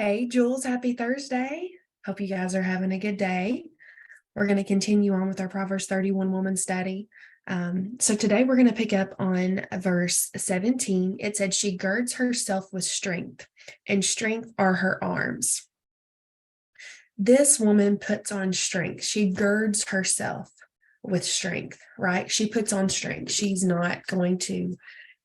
Hey, Jules, happy Thursday. Hope you guys are having a good day. We're going to continue on with our Proverbs 31 woman study. So today we're going to pick up on verse 17. It said, she girds herself with strength, and strength are her arms. This woman puts on strength. She girds herself with strength, right? She puts on strength. She's not going to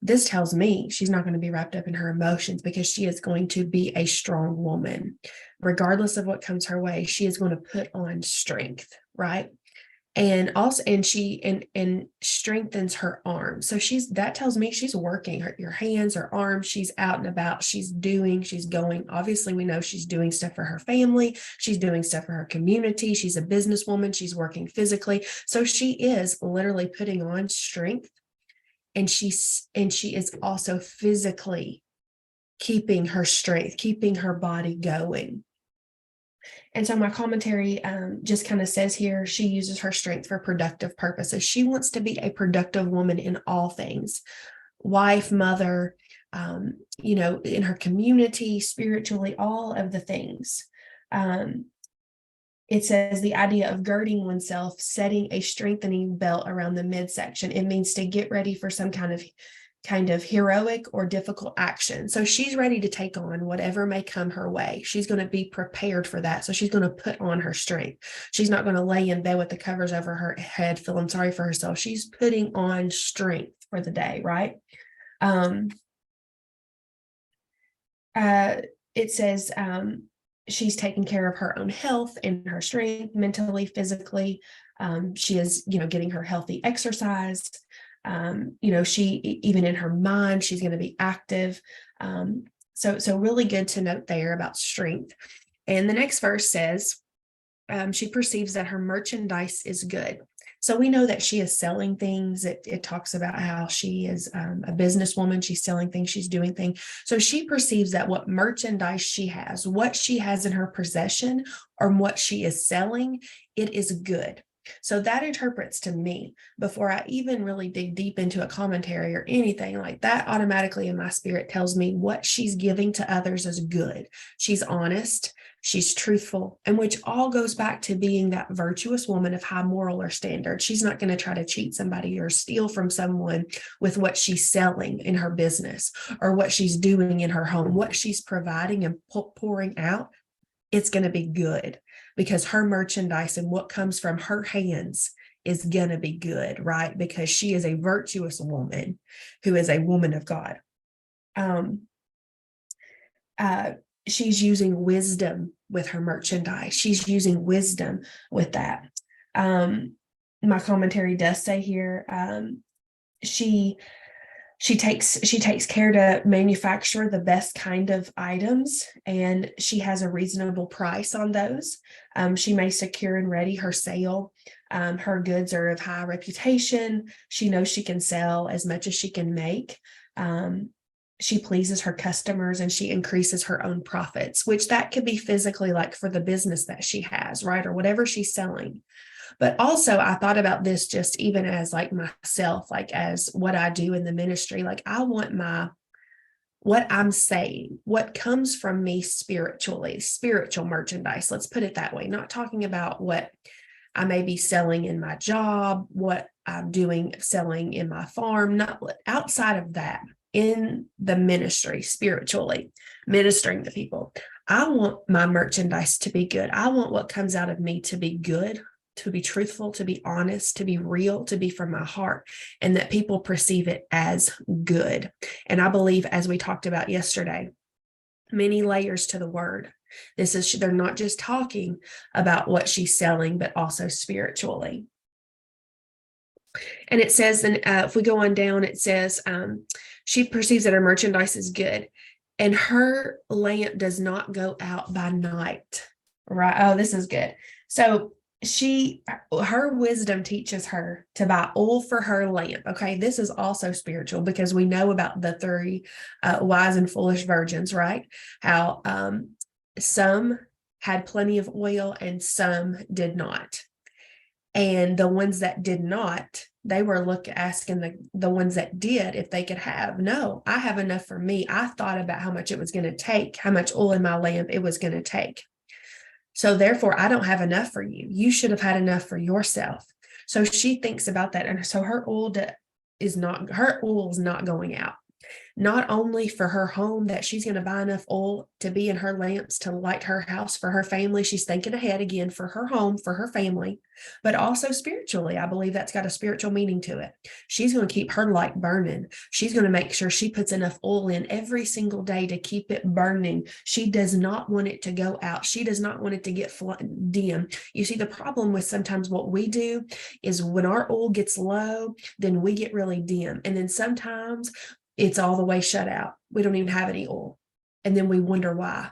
This tells me she's not going to be wrapped up in her emotions because she is going to be a strong woman. Regardless of what comes her way, she is going to put on strength, right? And strengthens her arms. So that tells me she's working your hands, her arms, she's out and about, she's going. Obviously, we know she's doing stuff for her family, she's doing stuff for her community, she's a businesswoman, she's working physically. So she is literally putting on strength, and she is also physically keeping her strength, keeping her body going. And so my commentary just kind of says here, she uses her strength for productive purposes. She wants to be a productive woman in all things, wife, mother, in her community, spiritually, all of the things. It says the idea of girding oneself, setting a strengthening belt around the midsection. It means to get ready for some kind of heroic or difficult action. So she's ready to take on whatever may come her way. She's going to be prepared for that. So she's going to put on her strength. She's not going to lay in bed with the covers over her head, feeling sorry for herself. She's putting on strength for the day, right? It says, she's taking care of her own health and her strength, mentally, physically. She is, getting her healthy exercise. She, even in her mind, she's going to be active. So really good to note there about strength. And the next verse says, she perceives that her merchandise is good. So we know that she is selling things. It talks about how she is a businesswoman. She's selling things. She's doing things. So she perceives that what merchandise she has, what she has in her possession, or what she is selling, it is good. So that interprets to me, before I even really dig deep into a commentary or anything like that, automatically in my spirit tells me what she's giving to others is good. She's honest, she's truthful, and which all goes back to being that virtuous woman of high moral or standard. She's not going to try to cheat somebody or steal from someone with what she's selling in her business or what she's doing in her home. What she's providing and pouring out, it's going to be good, because her merchandise and what comes from her hands is going to be good, right? Because she is a virtuous woman who is a woman of God. She's using wisdom with her merchandise. She's using wisdom with that. My commentary does say here, she takes care to manufacture the best kind of items, and she has a reasonable price on those. She may secure and ready her sale. Her goods are of high reputation. She knows she can sell as much as she can make. She pleases her customers, and she increases her own profits, which that could be physically, like for the business that she has, right? Or whatever she's selling. But also I thought about this just even as like myself, like as what I do in the ministry. Like I want what I'm saying, what comes from me spiritually, spiritual merchandise, let's put it that way, not talking about what I may be selling in my job, what I'm selling in my farm, not outside of that, in the ministry, spiritually, ministering to people. I want my merchandise to be good. I want what comes out of me to be good, to be truthful, to be honest, to be real, to be from my heart, and that people perceive it as good. And I believe, as we talked about yesterday, many layers to the word. They're not just talking about what she's selling, but also spiritually. And it says, and if we go on down, it says, she perceives that her merchandise is good, and her lamp does not go out by night. Right? Oh, this is good. So her wisdom teaches her to buy oil for her lamp. Okay, this is also spiritual, because we know about the three wise and foolish virgins, right? How some had plenty of oil and some did not. And the ones that did not They were asking the ones that did if they could have. No, I have enough for me. I thought about how much it was going to take, how much oil in my lamp it was going to take. So therefore, I don't have enough for you. You should have had enough for yourself. So she thinks about that. And so her oil is not going out. Not only for her home, that she's going to buy enough oil to be in her lamps to light her house for her family. She's thinking ahead again for her home, for her family, but also spiritually. I believe that's got a spiritual meaning to it. She's going to keep her light burning. She's going to make sure she puts enough oil in every single day to keep it burning. She does not want it to go out. She does not want it to get dim. You see, the problem with sometimes what we do is when our oil gets low, then we get really dim. And then sometimes it's all the way shut out. We don't even have any oil. And then we wonder why.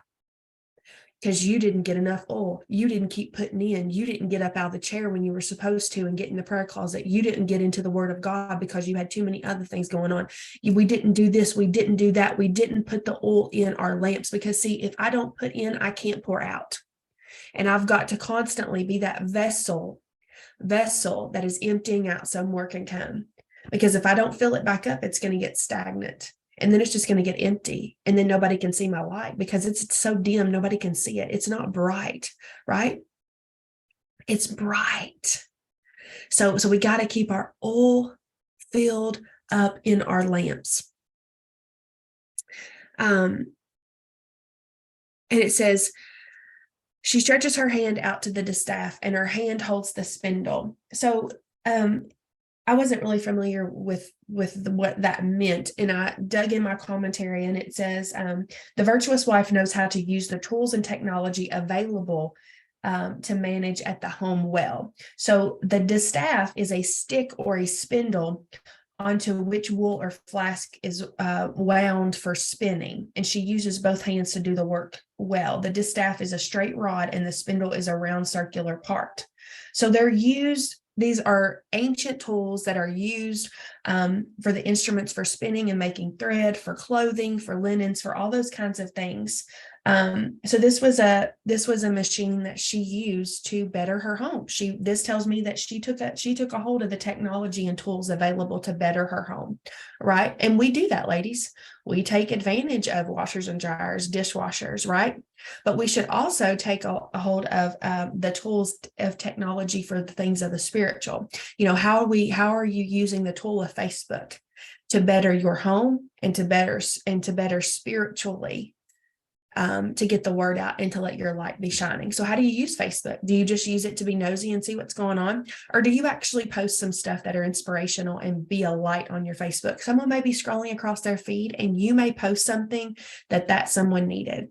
Because you didn't get enough oil. You didn't keep putting in. You didn't get up out of the chair when you were supposed to and get in the prayer closet. You didn't get into the word of God because you had too many other things going on. We didn't do this. We didn't do that. We didn't put the oil in our lamps because, see, if I don't put in, I can't pour out. And I've got to constantly be that vessel that is emptying out so more can come. Because if I don't fill it back up, it's going to get stagnant. And then it's just going to get empty. And then nobody can see my light because it's so dim, nobody can see it. It's not bright, right? It's bright. So we got to keep our oil filled up in our lamps. And it says, she stretches her hand out to the distaff and her hand holds the spindle. So, I wasn't really familiar with what that meant. And I dug in my commentary and it says, the virtuous wife knows how to use the tools and technology available to manage at the home well. So the distaff is a stick or a spindle onto which wool or flask is wound for spinning. And she uses both hands to do the work well. The distaff is a straight rod and the spindle is a round circular part. So these are ancient tools that are used for the instruments for spinning and making thread, for clothing, for linens, for all those kinds of things. So this was a machine that she used to better her home. This tells me that she took a hold of the technology and tools available to better her home, right? And we do that, ladies. We take advantage of washers and dryers, dishwashers, right? But we should also take a hold of the tools of technology for the things of the spiritual. You know, how are you using the tool of Facebook to better your home and to better spiritually? To get the word out and to let your light be shining. So how do you use Facebook? Do you just use it to be nosy and see what's going on? Or do you actually post some stuff that are inspirational and be a light on your Facebook? Someone may be scrolling across their feed and you may post something that someone needed.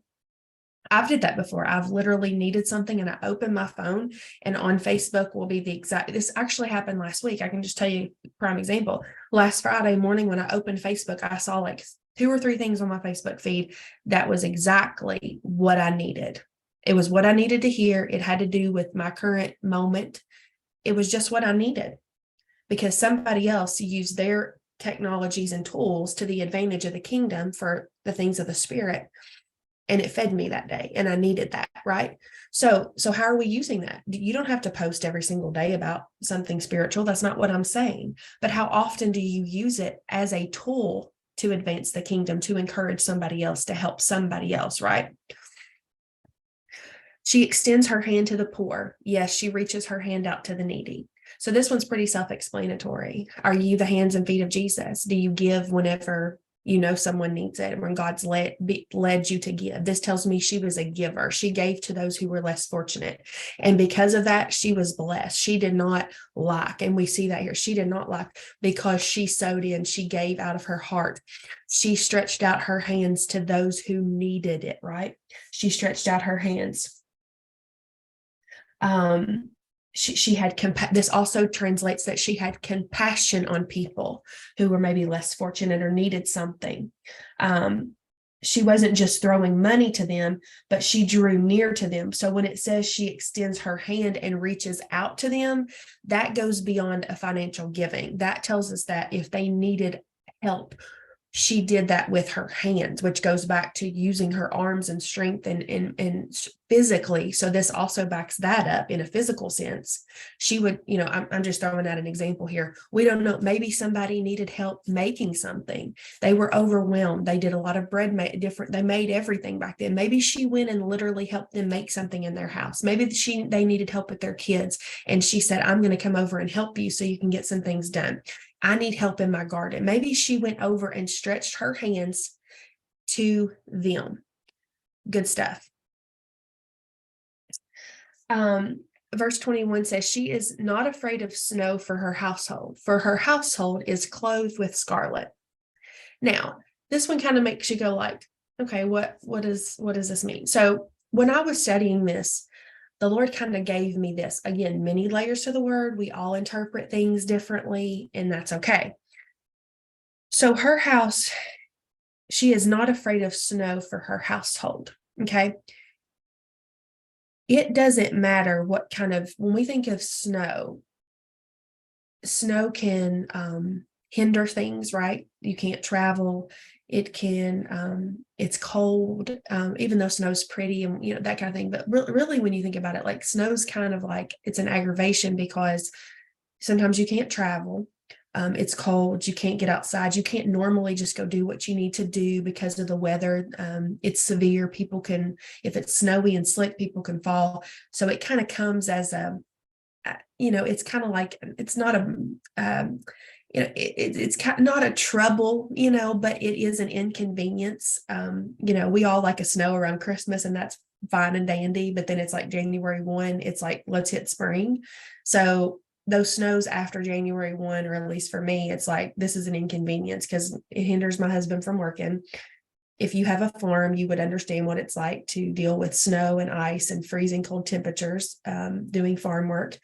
I've did that before. I've literally needed something and I opened my phone and on Facebook will be this actually happened last week. I can just tell you a prime example. Last Friday morning when I opened Facebook, I saw like 2 or 3 things on my Facebook feed that was exactly what I needed. It was what I needed to hear. It had to do with my current moment. It was just what I needed because somebody else used their technologies and tools to the advantage of the kingdom for the things of the spirit. And it fed me that day and I needed that, right? So how are we using that? You don't have to post every single day about something spiritual. That's not what I'm saying. But how often do you use it as a tool to advance the kingdom, to encourage somebody else, to help somebody else, right? She extends her hand to the poor. Yes, she reaches her hand out to the needy. So this one's pretty self-explanatory. Are you the hands and feet of Jesus? Do you give whenever you know someone needs it, when God's led you to give? This tells me she was a giver. She gave to those who were less fortunate. And because of that, she was blessed. She did not lack. And we see that here. She did not lack because she sowed in. She gave out of her heart. She stretched out her hands to those who needed it, right? She stretched out her hands. She had this also translates that she had compassion on people who were maybe less fortunate or needed something. She wasn't just throwing money to them, but she drew near to them. So when it says she extends her hand and reaches out to them, that goes beyond a financial giving. That tells us that if they needed help she did that with her hands, which goes back to using her arms and strength and physically. So this also backs that up in a physical sense. She would, I'm just throwing out an example here. We don't know. Maybe somebody needed help making something. They were overwhelmed. They did a lot of bread, they made everything back then. Maybe she went and literally helped them make something in their house. Maybe they needed help with their kids. And she said, I'm going to come over and help you so you can get some things done. I need help in my garden. Maybe she went over and stretched her hands to them. Good stuff. Verse 21 says, she is not afraid of snow for her household is clothed with scarlet. Now, this one kind of makes you go like, okay, what does this mean? So when I was studying this, the Lord kind of gave me this. Again, many layers to the word. We all interpret things differently, and that's okay. So her house, she is not afraid of snow for her household. Okay. It doesn't matter what kind of, when we think of snow can hinder things, right? You can't travel. It can, it's cold, even though snow's pretty and, that kind of thing. But really, when you think about it, like snow's kind of like, it's an aggravation because sometimes you can't travel. It's cold. You can't get outside. You can't normally just go do what you need to do because of the weather. It's severe. If it's snowy and slick, people can fall. So it kind of comes as it's kind of like, it's not it's kind of not a trouble, but it is an inconvenience. We all like a snow around Christmas, and that's fine and dandy, but then it's like January 1, it's like, let's hit spring. So those snows after January 1, or at least for me, it's like, this is an inconvenience because it hinders my husband from working. If you have a farm, you would understand what it's like to deal with snow and ice and freezing cold temperatures, doing farm work,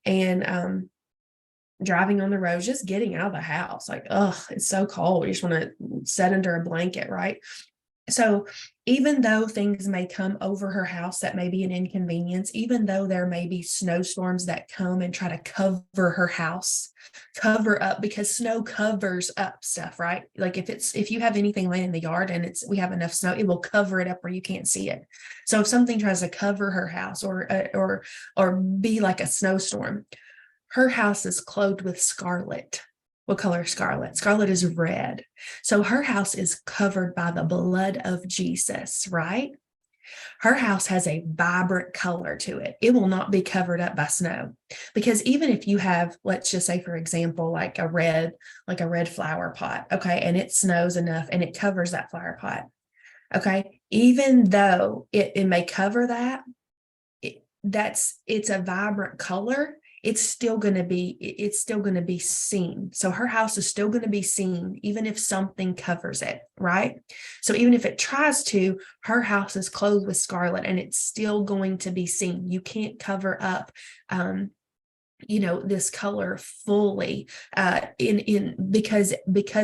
and driving on the road, just getting out of the house. Like, it's so cold. You just want to sit under a blanket, right? So even though things may come over her house that may be an inconvenience, even though there may be snowstorms that come and try to cover her house, cover up, because snow covers up stuff, right? Like if you have anything laying in the yard and we have enough snow, it will cover it up where you can't see it. So if something tries to cover her house or be like a snowstorm, her house is clothed with scarlet. What color is scarlet? Scarlet is red. So her house is covered by the blood of Jesus, right? Her house has a vibrant color to it. It will not be covered up by snow, because even if you have, let's just say, for example, like a red flower pot, okay, and it snows enough and it covers that flower pot, okay, even though it may cover that, it's a vibrant color. It's still going to be seen. So her house is still going to be seen, even if something covers it, right? So even if it tries to, her house is clothed with scarlet and it's still going to be seen. You can't cover up, this color fully, because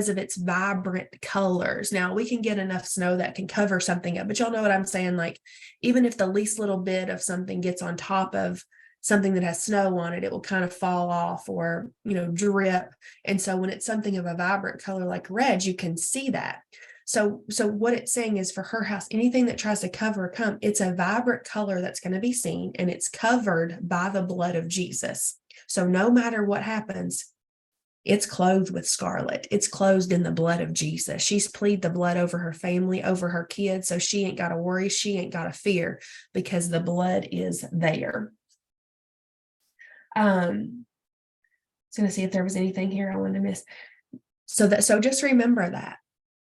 of its vibrant colors. Now we can get enough snow that can cover something up, but y'all know what I'm saying? Like, even if the least little bit of something gets on top of something that has snow on it, it will kind of fall off or, drip. And so when it's something of a vibrant color like red, you can see that. So what it's saying is, for her house, anything that tries to cover it's a vibrant color that's going to be seen, and it's covered by the blood of Jesus. So no matter what happens, it's clothed with scarlet. It's clothed in the blood of Jesus. She's pleaded the blood over her family, over her kids. So she ain't got to worry. She ain't got to fear, because the blood is there. I was going to see if there was anything here I wanted to miss. So just remember that.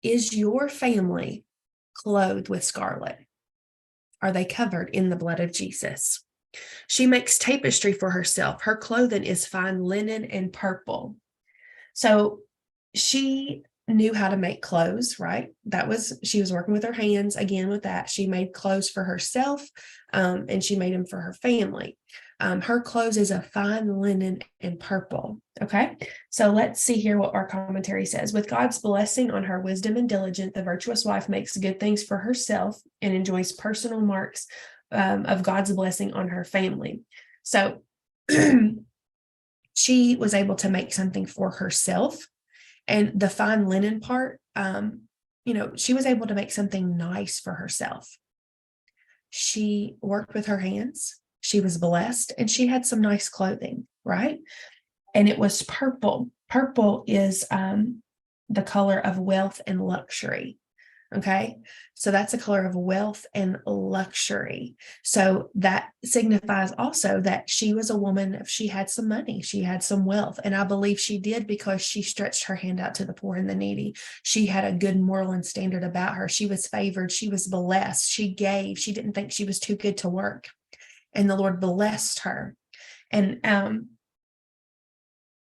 Is your family clothed with scarlet? Are they covered in the blood of Jesus? She makes tapestry for herself. Her clothing is fine linen and purple. So she knew how to make clothes, right? She was working with her hands. Again, with that, she made clothes for herself, and she made them for her family. Her clothes is a fine linen and purple. Okay, so let's see here what our commentary says. With God's blessing on her wisdom and diligence, the virtuous wife makes good things for herself and enjoys personal marks of God's blessing on her family. So she was able to make something for herself. And the fine linen part, she was able to make something nice for herself. She worked with her hands. She was blessed, and she had some nice clothing, right? And it was purple. Purple is the color of wealth and luxury. Okay. So that's a color of wealth and luxury. So that signifies also that she was a woman, she had some money, she had some wealth. And I believe she did because she stretched her hand out to the poor and the needy. She had a good moral and standard about her. She was favored. She was blessed. She gave. She didn't think she was too good to work. And the Lord blessed her. And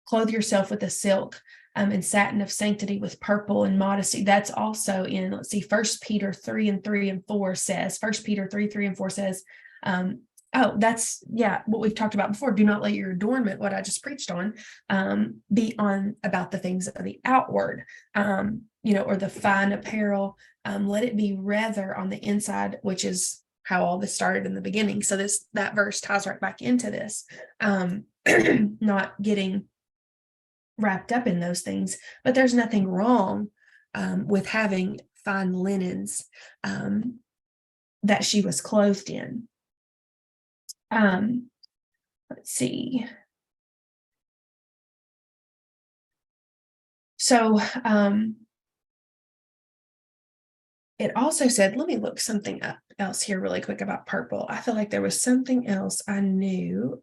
clothe yourself with a silk and satin of sanctity with purple and modesty. That's also in, let's see, 1 Peter 3:3-4 says, 1 Peter 3:3-4 says, that's, what we've talked about before. Do not let your adornment, what I just preached on, be on about the things of the outward, or the fine apparel. Let it be rather on the inside, which is how all this started in the beginning. So that verse ties right back into this, not getting wrapped up in those things, but there's nothing wrong with having fine linens that she was clothed in. Let's see. So it also said, let me look something up else here really quick about purple. I feel like there was something else I knew.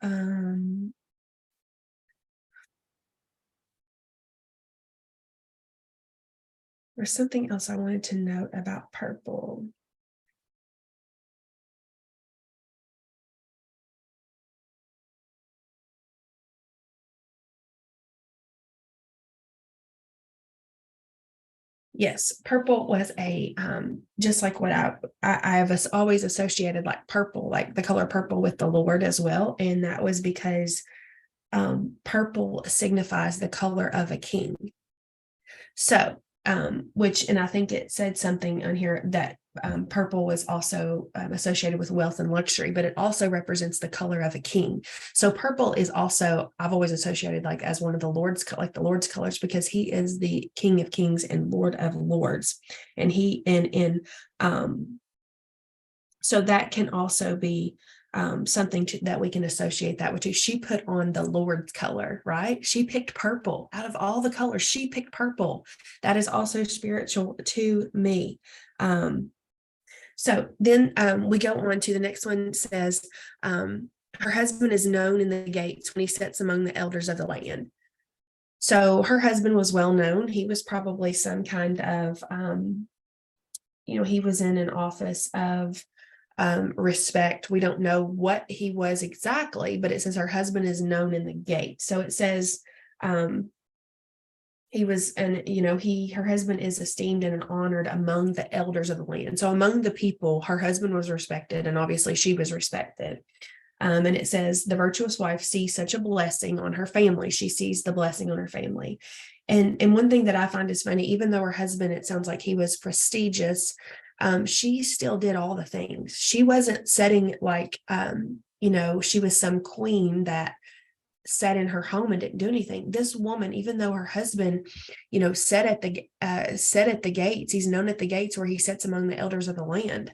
There's something else I wanted to note about purple. Yes, purple was a just like what I have always associated like purple, like the color purple with the Lord as well. And that was because purple signifies the color of a king. So, and I think it said something on here that purple was also associated with wealth and luxury, but it also represents the color of a king. So purple is also, I've always associated like as one of the Lord's, like the Lord's colors, because he is the King of Kings and Lord of Lords. And so that can also be something that we can associate that with. She put on the Lord's color, right? She picked purple out of all the colors. She picked purple. That is also spiritual to me. So then we go on to the next one. It says, her husband is known in the gates when he sits among the elders of the land. So her husband was well known. He was probably some kind of, he was in an office of respect. We don't know what he was exactly, but it says her husband is known in the gate. So it says he was, and her husband is esteemed and honored among the elders of the land. So among the people, her husband was respected, and obviously she was respected. And it says the virtuous wife sees such a blessing on her family. She sees the blessing on her family. And one thing that I find is funny, even though her husband, it sounds like he was prestigious, she still did all the things. She wasn't setting like, she was some queen that sat in her home and didn't do anything. This woman, even though her husband, sat at the gates, he's known at the gates where he sits among the elders of the land.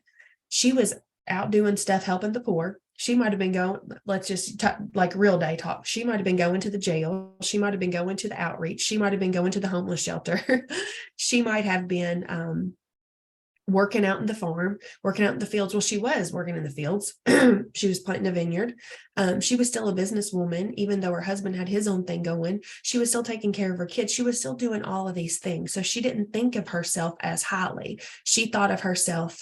She was out doing stuff, helping the poor. She might have been going, let's just talk, like real day talk. She might have been going to the jail. She might have been going to the outreach. She might have been going to the homeless shelter. She might have been working out in the farm, working out in the fields. Well, she was working in the fields. She was planting a vineyard. She was still a businesswoman, even though her husband had his own thing going. She was still taking care of her kids. She was still doing all of these things. So she didn't think of herself as highly. She thought of herself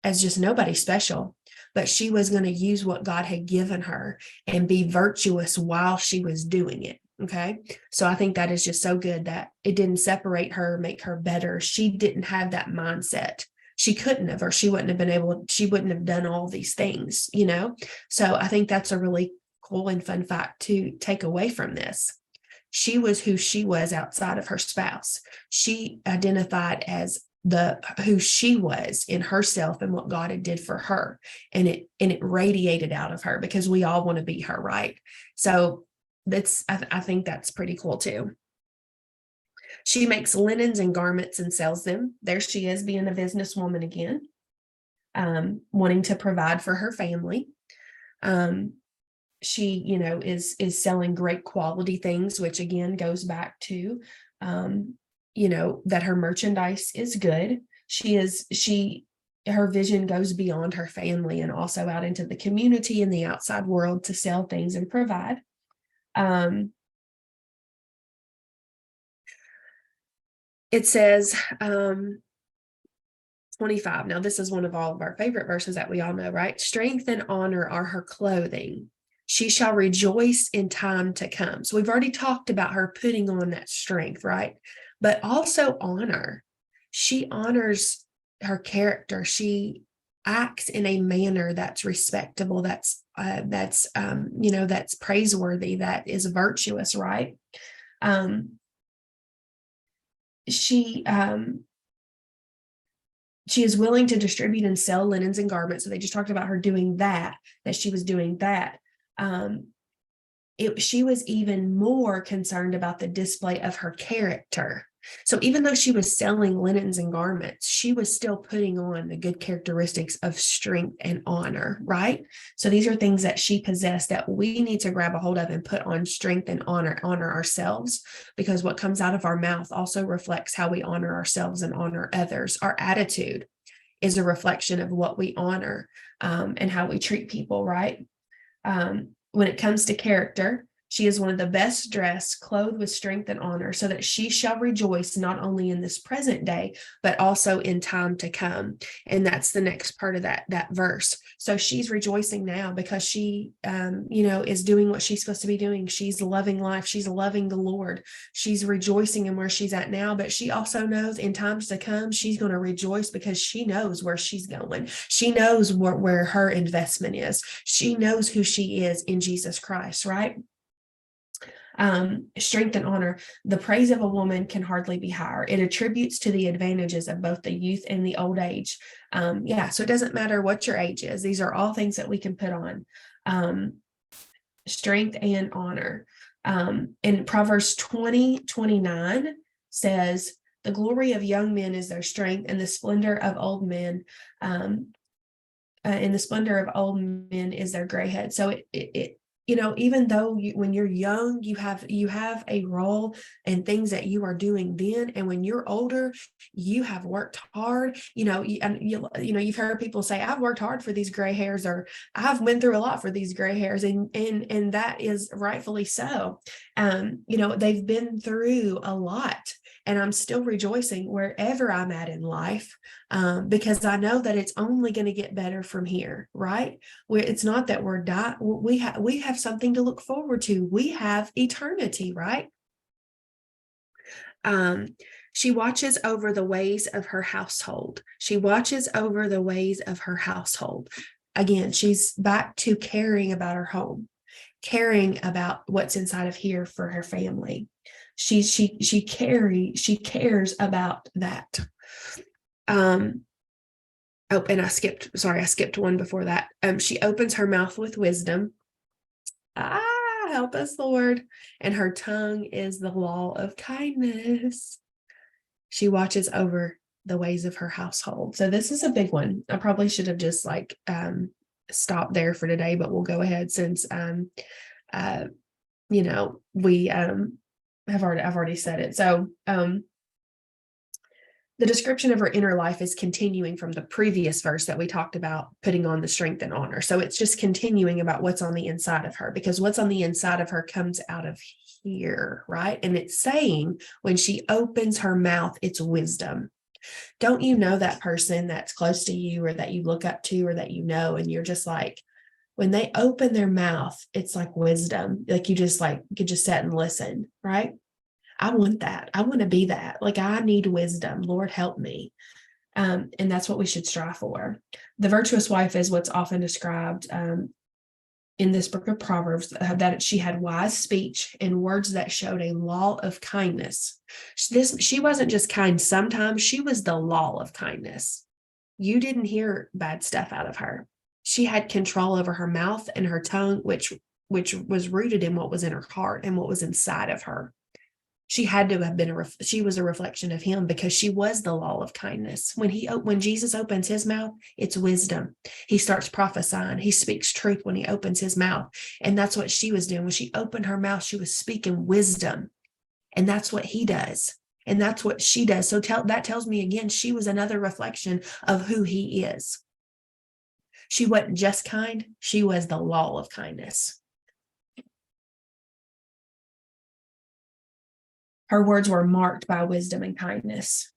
as just nobody special, but she was going to use what God had given her and be virtuous while she was doing it. Okay. So I think that is just so good that it didn't separate her, make her better. She didn't have that mindset. She couldn't have, or she wouldn't have done all these things, So I think that's a really cool and fun fact to take away from this. She was who she was outside of her spouse. She identified as who she was in herself and what God had did for her. And it radiated out of her, because we all want to be her, right? So I think that's pretty cool too. She makes linens and garments and sells them. There she is, being a businesswoman again, wanting to provide for her family. She, is selling great quality things, which again goes back to, that her merchandise is good. Her vision goes beyond her family and also out into the community and the outside world to sell things and provide. It says, 25. Now, this is one of all of our favorite verses that we all know, right? Strength and honor are her clothing. She shall rejoice in time to come. So we've already talked about her putting on that strength, right? But also honor. She honors her character. She acts in a manner that's respectable, that's praiseworthy, that is virtuous, right? She is willing to distribute and sell linens and garments. So they just talked about her doing that she was doing that. She was even more concerned about the display of her character. So even though she was selling linens and garments, she was still putting on the good characteristics of strength and honor, right? So these are things that she possessed that we need to grab a hold of and put on strength and honor ourselves, because what comes out of our mouth also reflects how we honor ourselves and honor others. Our attitude is a reflection of what we honor, and how we treat people, right? When it comes to character, she is one of the best dressed, clothed with strength and honor, so that she shall rejoice not only in this present day, but also in time to come. And that's the next part of that verse. So she's rejoicing now because she, is doing what she's supposed to be doing. She's loving life. She's loving the Lord. She's rejoicing in where she's at now, but she also knows in times to come, she's going to rejoice because she knows where she's going. She knows where her investment is. She knows who she is in Jesus Christ, right? Strength and honor. The praise of a woman can hardly be higher. It attributes to the advantages of both the youth and the old age. So it doesn't matter what your age is. These are all things that we can put on. Strength and honor. In Proverbs 20:29 says, the glory of young men is their strength, and the splendor of old men, is their gray head. So it even though when you're young, you have a role and things that you are doing then, and when you're older, you have worked hard. You've heard people say, "I've worked hard for these gray hairs," or "I've went through a lot for these gray hairs," and that is rightfully so. They've been through a lot, and I'm still rejoicing wherever I'm at in life, because I know that it's only going to get better from here, right? It's not that we're dying. We have something to look forward to. We have eternity, right? She watches over the ways of her household. She watches over the ways of her household. Again, she's back to caring about her home, caring about what's inside of here for her family. She cares about that. And I skipped one before that. She opens her mouth with wisdom. Help us, Lord. And her tongue is the law of kindness. She watches over the ways of her household. So this is a big one. I probably should have just stopped there for today, but we'll go ahead since we I've already said it. So the description of her inner life is continuing from the previous verse that we talked about, putting on the strength and honor. So it's just continuing about what's on the inside of her, because what's on the inside of her comes out of here, right? And it's saying when she opens her mouth, it's wisdom. Don't you know that person that's close to you, or that you look up to, or that and you're just like, when they open their mouth, it's like wisdom. Like you just sit and listen, right? I want that. I want to be that. I need wisdom. Lord, help me. And that's what we should strive for. The virtuous wife is what's often described in this book of Proverbs, that she had wise speech and words that showed a law of kindness. She wasn't just kind sometimes, she was the law of kindness. You didn't hear bad stuff out of her. She had control over her mouth and her tongue, which was rooted in what was in her heart and what was inside of her. She had to have been she was a reflection of him, because she was the law of kindness. When Jesus opens his mouth, it's wisdom. He starts prophesying. He speaks truth when he opens his mouth. And that's what she was doing. When she opened her mouth, she was speaking wisdom. And that's what he does. And that's what she does. So that tells me again, she was another reflection of who he is. She wasn't just kind. She was the law of kindness. Her words were marked by wisdom and kindness.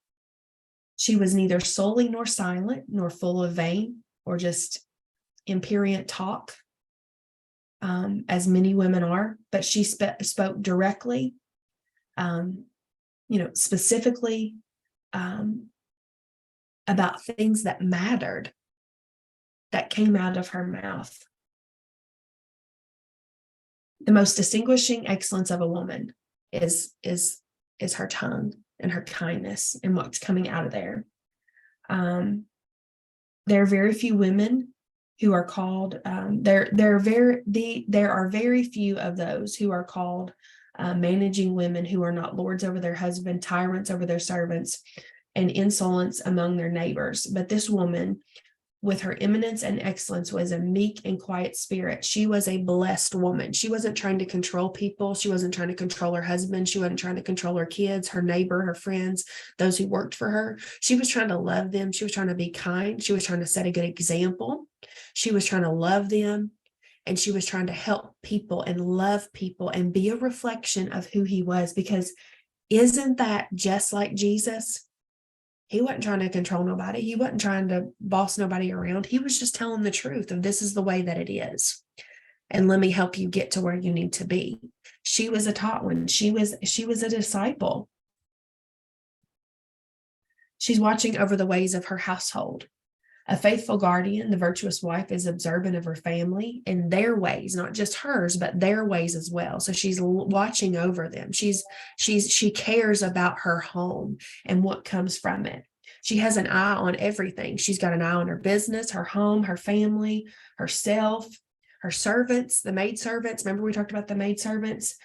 She was neither sully nor silent, nor full of vain or just imperient talk, as many women are, but she spoke directly, specifically about things that mattered, that came out of her mouth. The most distinguishing excellence of a woman is her tongue and her kindness and what's coming out of there. There are very few women who are called. There are very few of those who are called managing women who are not lords over their husband, tyrants over their servants, and insolence among their neighbors. But this woman, with her eminence and excellence, was a meek and quiet spirit. She was a blessed woman. She wasn't trying to control people. She wasn't trying to control her husband. She wasn't trying to control her kids, her neighbor, her friends, those who worked for her. She was trying to love them. She was trying to be kind. She was trying to set a good example. She was trying to love them. And she was trying to help people and love people and be a reflection of who he was. Because isn't that just like Jesus? He wasn't trying to control nobody. He wasn't trying to boss nobody around. He was just telling the truth of this is the way that it is. And let me help you get to where you need to be. She was a taught one. She was a disciple. She's watching over the ways of her household. A faithful guardian, the virtuous wife, is observant of her family and their ways, not just hers, but their ways as well. So she's watching over them. She cares about her home and what comes from it. She has an eye on everything. She's got an eye on her business, her home, her family, herself, her servants, the maid servants. Remember we talked about the maid servants?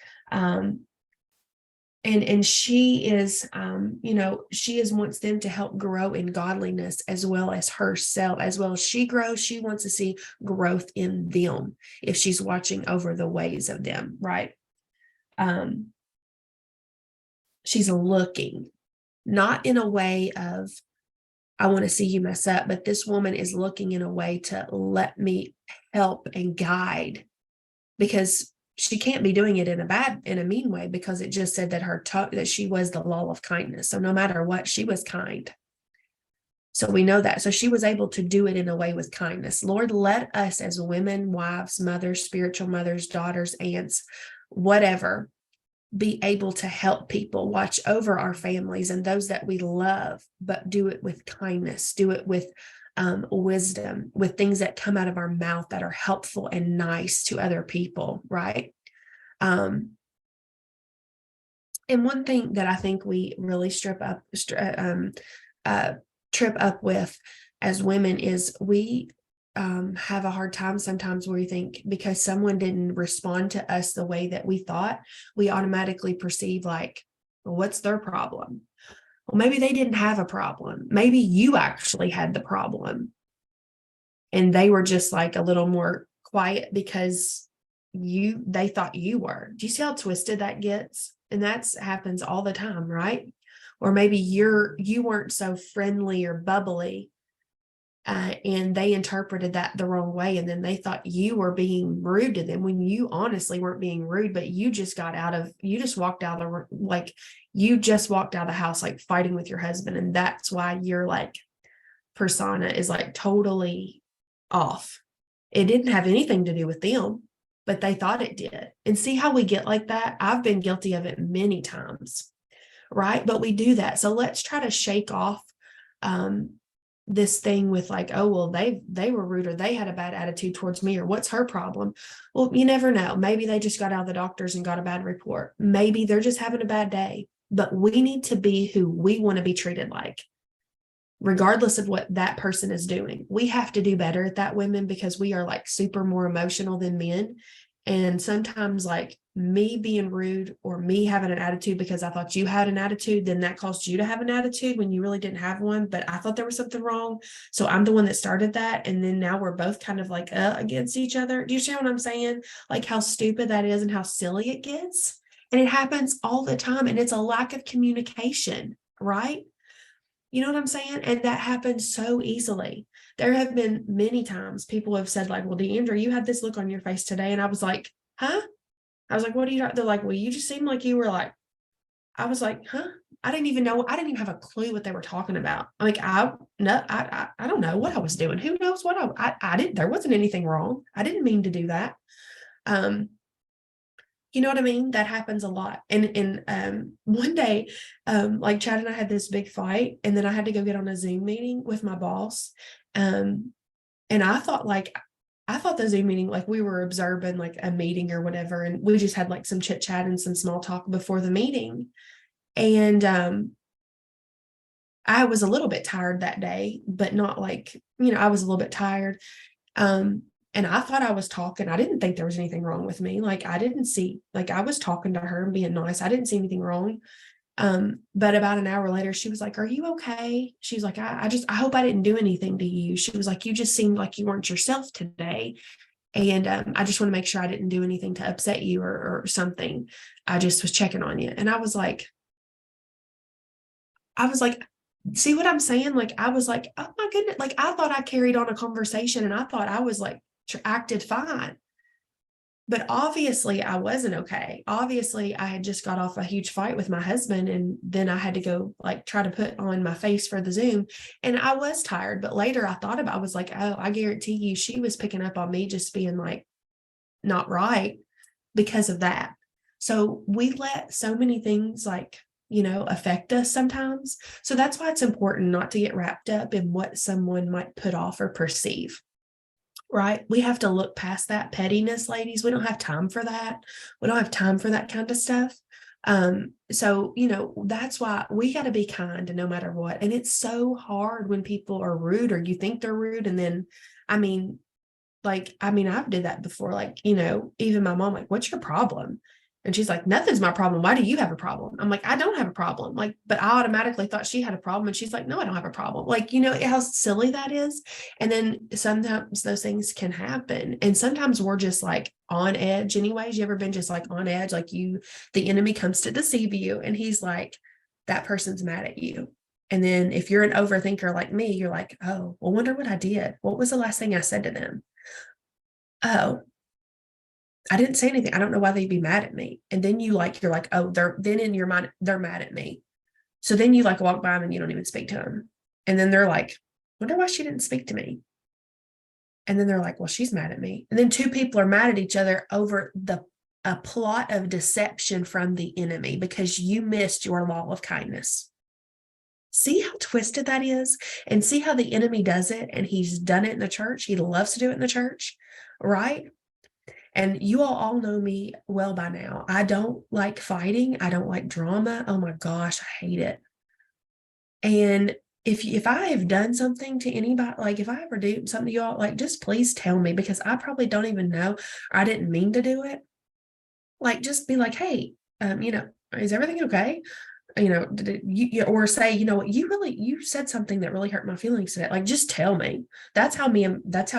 And she is, wants them to help grow in godliness as well as herself. As well as she grows, she wants to see growth in them if she's watching over the ways of them, right? She's looking, not in a way of, I want to see you mess up, but this woman is looking in a way to let me help and guide, because she can't be doing it in a mean way, because it just said that that she was the law of kindness. So no matter what, she was kind. So we know that. So she was able to do it in a way with kindness. Lord, let us as women, wives, mothers, spiritual mothers, daughters, aunts, whatever, be able to help people, watch over our families and those that we love, but do it with kindness, do it with wisdom, with things that come out of our mouth that are helpful and nice to other people, right? And one thing that I think we really trip up with as women is we have a hard time sometimes where we think because someone didn't respond to us the way that we thought, we automatically perceive like, well, what's their problem? Well, maybe they didn't have a problem. Maybe you actually had the problem. And they were just like a little more quiet because they thought you were. Do you see how twisted that gets? And that happens all the time, right? Or maybe you weren't so friendly or bubbly, and they interpreted that the wrong way. And then they thought you were being rude to them when you honestly weren't being rude, but you just walked out of the house, like fighting with your husband. And that's why your like persona is like totally off. It didn't have anything to do with them, but they thought it did. And see how we get like that? I've been guilty of it many times, right? But we do that. So let's try to shake off this thing with like, oh, well, they were rude, or they had a bad attitude towards me, or what's her problem? Well, you never know. Maybe they just got out of the doctors and got a bad report. Maybe they're just having a bad day, but we need to be who we want to be treated like, regardless of what that person is doing. We have to do better at that, women, because we are like super more emotional than men. And sometimes like me being rude or me having an attitude because I thought you had an attitude, then that caused you to have an attitude when you really didn't have one, but I thought there was something wrong. So I'm the one that started that. And then now we're both kind of like against each other. Do you see what I'm saying? Like how stupid that is and how silly it gets. And it happens all the time. And it's a lack of communication, right? You know what I'm saying? And that happens so easily. There have been many times people have said, like, well, Deandra, you had this look on your face today. And I was like, huh? I was like, what are you? They're like, well, you just seemed like you were like, I was like, huh? I didn't even know. I didn't even have a clue what they were talking about. Like, I don't know what I was doing. Who knows what I didn't, there wasn't anything wrong. I didn't mean to do that. You know what I mean? That happens a lot. And one day, like Chad and I had this big fight, and then I had to go get on a Zoom meeting with my boss. And I thought the Zoom meeting, like we were observing like a meeting or whatever, and we just had like some chit chat and some small talk before the meeting. And I was a little bit tired that day, but not like, I was a little bit tired. And I thought I was talking. I didn't think there was anything wrong with me. Like I didn't see, like I was talking to her and being nice. I didn't see anything wrong. But about an hour later, she was like, are you okay? She's like, I hope I didn't do anything to you. She was like, you just seemed like you weren't yourself today. And I just want to make sure I didn't do anything to upset you or something. I just was checking on you. And I was like, see what I'm saying? Like, I was like, oh my goodness. Like, I thought I carried on a conversation and I thought I was like, acted fine. But obviously I wasn't okay. Obviously I had just got off a huge fight with my husband, and then I had to go like try to put on my face for the Zoom, and I was tired. But later I was like, oh, I guarantee you she was picking up on me just being like not right because of that. So we let so many things like, affect us sometimes. So that's why it's important not to get wrapped up in what someone might put off or perceive. Right? We have to look past that pettiness, ladies. We don't have time for that. We don't have time for that kind of stuff. So, that's why we got to be kind no matter what. And it's so hard when people are rude or you think they're rude. And then, I've did that before. Like, even my mom, like, what's your problem? And she's like, nothing's my problem. Why do you have a problem? I'm like, I don't have a problem. Like, but I automatically thought she had a problem. And she's like, no, I don't have a problem. Like, how silly that is. And then sometimes those things can happen. And sometimes we're just like on edge anyways. You ever been just like on edge? Like the enemy comes to deceive you and he's like, that person's mad at you. And then if you're an overthinker like me, you're like, oh, well, wonder what I did. What was the last thing I said to them? Oh, I didn't say anything. I don't know why they'd be mad at me. And then you're like, oh, then in your mind, they're mad at me. So then you like walk by them and you don't even speak to them. And then they're like, wonder why she didn't speak to me. And then they're like, well, she's mad at me. And then two people are mad at each other over a plot of deception from the enemy because you missed your law of kindness. See how twisted that is? And see how the enemy does it. And he's done it in the church. He loves to do it in the church, right? And you all know me well by now. I don't like fighting. I don't like drama. Oh my gosh, I hate it. And if I have done something to anybody, like if I ever do something to y'all, like just please tell me, because I probably don't even know, or I didn't mean to do it. Like just be like, hey, is everything okay? Did you or say, what, you said something that really hurt my feelings today. Like, just tell me. That's how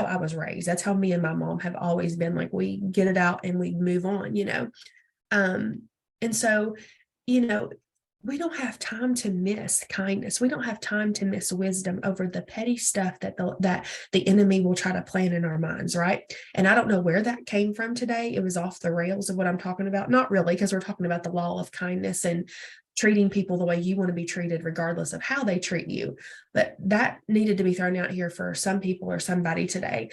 I was raised. That's how me and my mom have always been. Like, we get it out and we move on, and so, you know, we don't have time to miss kindness. We don't have time to miss wisdom over the petty stuff that the enemy will try to plant in our minds, right? And I don't know where that came from today. It was off the rails of what I'm talking about. Not really, because we're talking about the law of kindness and treating people the way you want to be treated, regardless of how they treat you. But that needed to be thrown out here for some people or somebody today.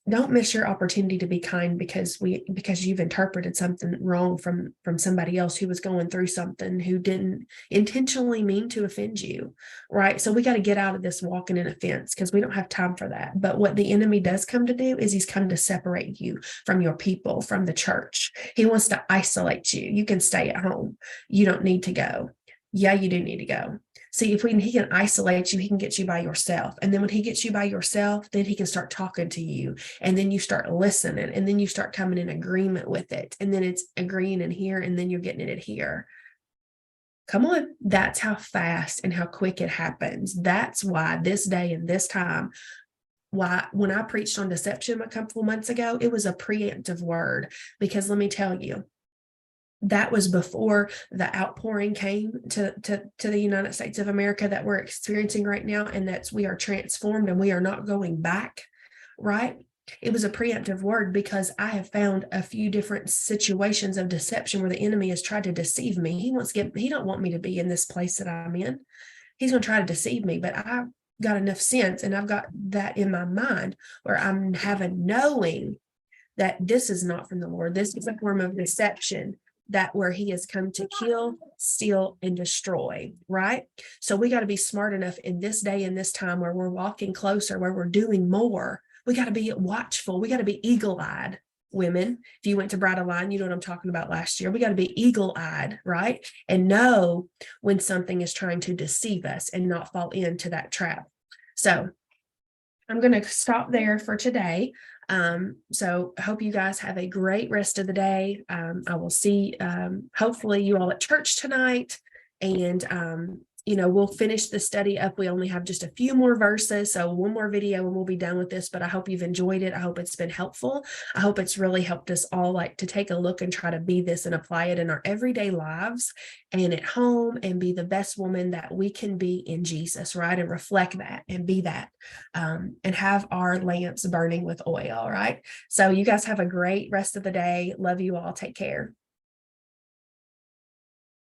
Don't miss your opportunity to be kind because you've interpreted something wrong from somebody else who was going through something, who didn't intentionally mean to offend you, right? So we got to get out of this walking in offense, because we don't have time for that. But what the enemy does come to do is he's come to separate you from your people, from the church. He wants to isolate you. You can stay at home. You don't need to go. Yeah, you do need to go. See, if he can isolate you, he can get you by yourself. And then when he gets you by yourself, then he can start talking to you. And then you start listening, and then you start coming in agreement with it. And then it's agreeing in here, and then you're getting it here. Come on. That's how fast and how quick it happens. That's why this day and this time, why when I preached on deception a couple of months ago, it was a preemptive word, because let me tell you, that was before the outpouring came to the United States of America that we're experiencing right now, and that's we are transformed and we are not going back, right? It was a preemptive word because I have found a few different situations of deception where the enemy has tried to deceive me. He don't want me to be in this place that I'm in. He's going to try to deceive me, but I've got enough sense, and I've got that in my mind where I'm having knowing that this is not from the Lord. This is a form of deception, that where he has come to kill, steal, and destroy, right? So we got to be smart enough in this day and this time where we're walking closer, where we're doing more. We got to be watchful. We got to be eagle-eyed, women. If you went to Bridal Line, you know what I'm talking about last year. We got to be eagle-eyed, right? And know when something is trying to deceive us and not fall into that trap. So I'm going to stop there for today. So I hope you guys have a great rest of the day. I will see, hopefully you all at church tonight, and, we'll finish the study up. We only have just a few more verses, so one more video and we'll be done with this, but I hope you've enjoyed it. I hope it's been helpful. I hope it's really helped us all to take a look and try to be this and apply it in our everyday lives and at home, and be the best woman that we can be in Jesus, right? And reflect that and be that, and have our lamps burning with oil, right? So you guys have a great rest of the day. Love you all. Take care.